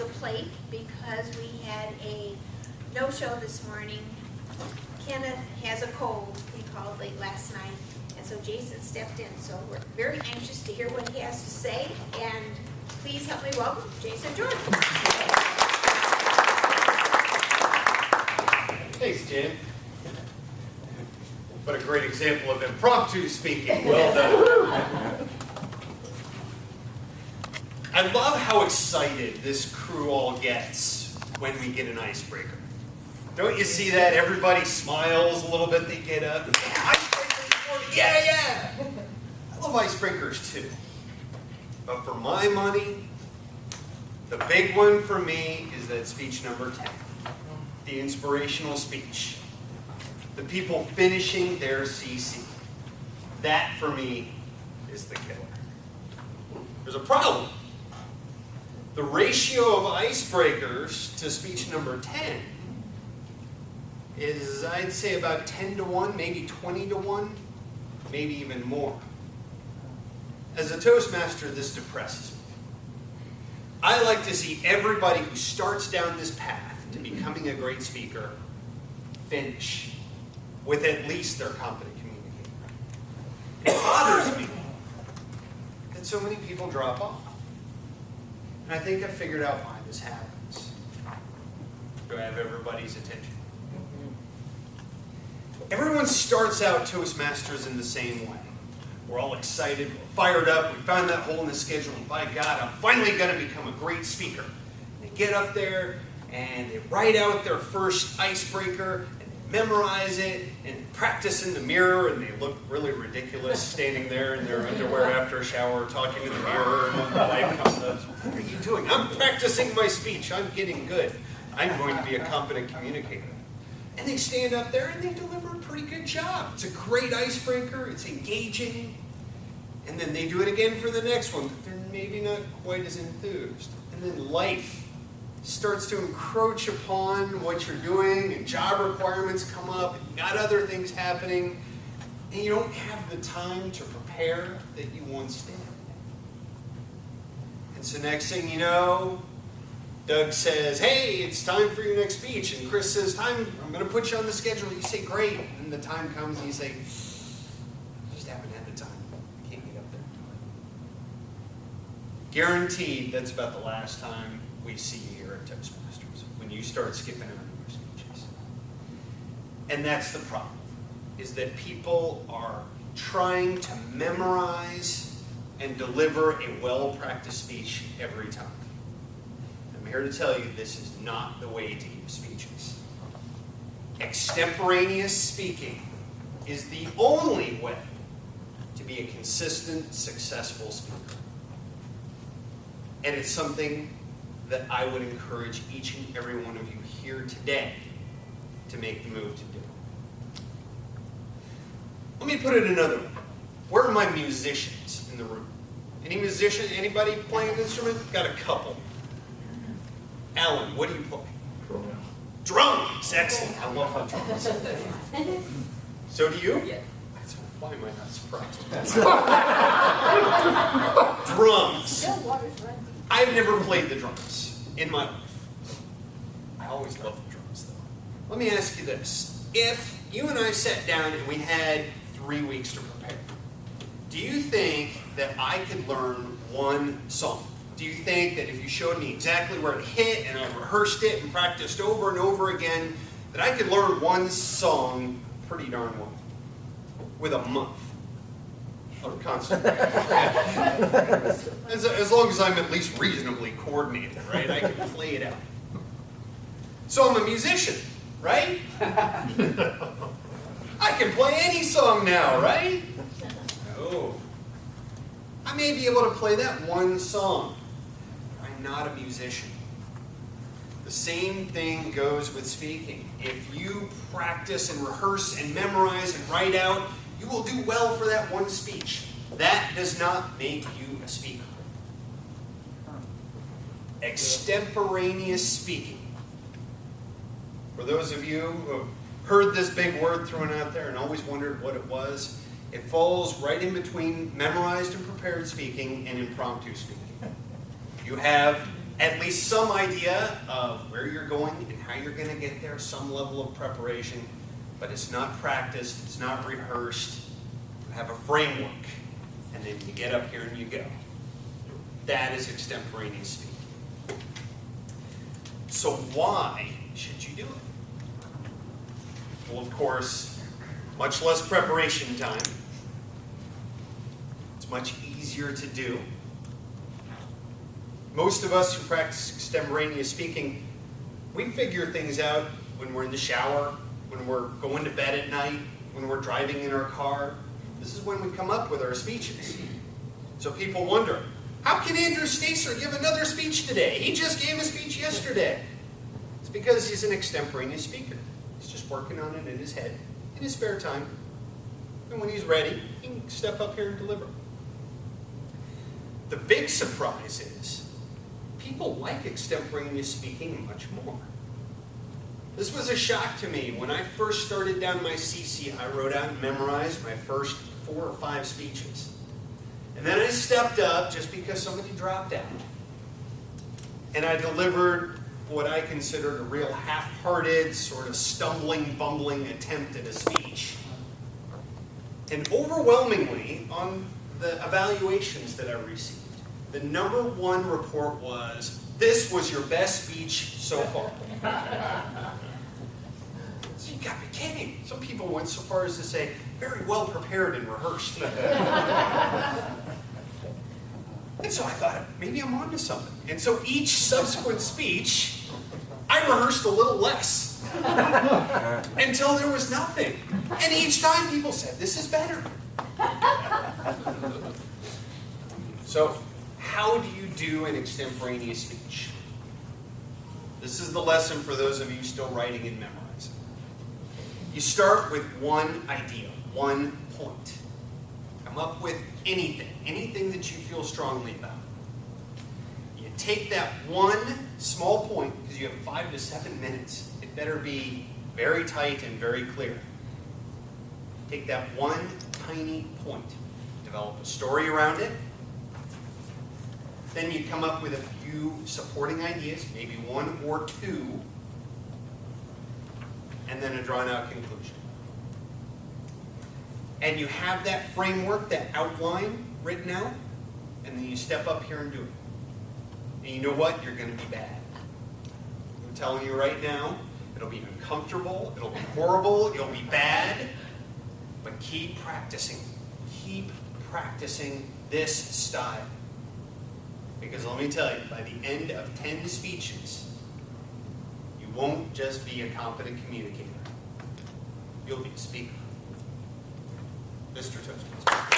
the plate because we had a no-show this morning. Kenneth has a cold, he called late last night, and so Jason stepped in. So we're very anxious to hear what he has to say, and please help me welcome Jason Jordan. Thanks, Jen. What a great example of impromptu speaking. Well done. I love how excited this crew all gets when we get an icebreaker. Don't you see that? Everybody smiles a little bit. They get up. Yeah, icebreakers. Yeah. I love icebreakers too. But for my money, the big one for me is that speech number 10. The inspirational speech. The people finishing their CC. That for me is the killer. There's a problem. The ratio of icebreakers to speech number 10 is, I'd say, about 10 to 1, maybe 20 to 1, maybe even more. As a Toastmaster, this depresses me. I like to see everybody who starts down this path to becoming a great speaker finish with at least their competent communicator. It bothers me that so many people drop off. And I think I've figured out why this happens. Do I have everybody's attention? Everyone starts out Toastmasters in the same way. We're all excited, we're fired up, we found that hole in the schedule, and by God, I'm finally going to become a great speaker. And they get up there, and they write out their first icebreaker, and they memorize it, and practice in the mirror, and they look really ridiculous standing there in their underwear after a shower, talking to the mirror, and the wife comes up, what are you doing? I'm practicing my speech, I'm getting good. I'm going to be a competent communicator. And they stand up there and they deliver a pretty good job. It's a great icebreaker, it's engaging. And then they do it again for the next one, but they're maybe not quite as enthused. And then life starts to encroach upon what you're doing, and job requirements come up, and you got other things happening, and you don't have the time to prepare that you once did. And so next thing you know, Doug says, hey, it's time for your next speech. And Chris says, I'm going to put you on the schedule. You say, great. And the time comes and you say, I just haven't had the time. I can't get up there. Guaranteed that's about the last time we see you here at Toastmasters, when you start skipping out of your speeches. And that's the problem, is that people are trying to memorize and deliver a well-practiced speech every time. I'm here to tell you this is not the way to give speeches. Extemporaneous speaking is the only way to be a consistent, successful speaker. And it's something that I would encourage each and every one of you here today to make the move to do. Let me put it another way. Where are my musicians in the room? Any musician, anybody playing an instrument? Got a couple. Alan, what do you play? Drums. Excellent. I love drums. So do you? Yes. Why am I not surprised? Drums. I've never played the drums in my life. I always loved the drums, though. Let me ask you this. If you and I sat down and we had 3 weeks to prepare, do you think that I could learn one song? Do you think that if you showed me exactly where it hit and I rehearsed it and practiced over and over again, that I could learn one song pretty darn well with a month of constant practice? As long as I'm at least reasonably coordinated, right? I can play it out. So I'm a musician, right? I can play any song now, right? No. I may be able to play that one song. I'm not a musician. The same thing goes with speaking. If you practice and rehearse and memorize and write out, you will do well for that one speech. That does not make you a speaker. Extemporaneous speaking. For those of you who have heard this big word thrown out there and always wondered what it was, it falls right in between memorized and prepared speaking and impromptu speaking. You have at least some idea of where you're going and how you're going to get there, some level of preparation, but it's not practiced, it's not rehearsed. You have a framework, and then you get up here and you go. That is extemporaneous speaking. So why should you do it? Well, of course, much less preparation time. It's much easier to do. Most of us who practice extemporaneous speaking, we figure things out when we're in the shower, when we're going to bed at night, when we're driving in our car. This is when we come up with our speeches. So people wonder, how can Andrew Stacer give another speech today? He just gave a speech yesterday. It's because he's an extemporaneous speaker. He's just working on it in his head, in his spare time. And when he's ready, he can step up here and deliver. The big surprise is, people like extemporaneous speaking much more. This was a shock to me. When I first started down my CC, I wrote out and memorized my first 4 or 5 speeches. And then I stepped up just because somebody dropped out. And I delivered what I considered a real half-hearted, sort of stumbling, bumbling attempt at a speech. And overwhelmingly, on the evaluations that I received, the #1 report was, this was your best speech so far. So you got me kidding. Some people went so far as to say, very well prepared and rehearsed. And so I thought, maybe I'm onto something. And so each subsequent speech, I rehearsed a little less. Until there was nothing. And each time people said, this is better. So, how do you do an extemporaneous speech? This is the lesson for those of you still writing and memorizing. You start with one idea, one point. Come up with anything that you feel strongly about. You take that one small point, because you have 5 to 7 minutes. It better be very tight and very clear. Take that one tiny point, develop a story around it. Then you come up with a few supporting ideas, maybe 1 or 2, and then a drawn-out conclusion. And you have that framework, that outline written out, and then you step up here and do it. And you know what? You're going to be bad. I'm telling you right now, it'll be uncomfortable, it'll be horrible, you'll be bad, but keep practicing. Keep practicing this style. Because let me tell you, by the end of 10 speeches, you won't just be a competent communicator. You'll be a speaker. Mr. Toastmaster.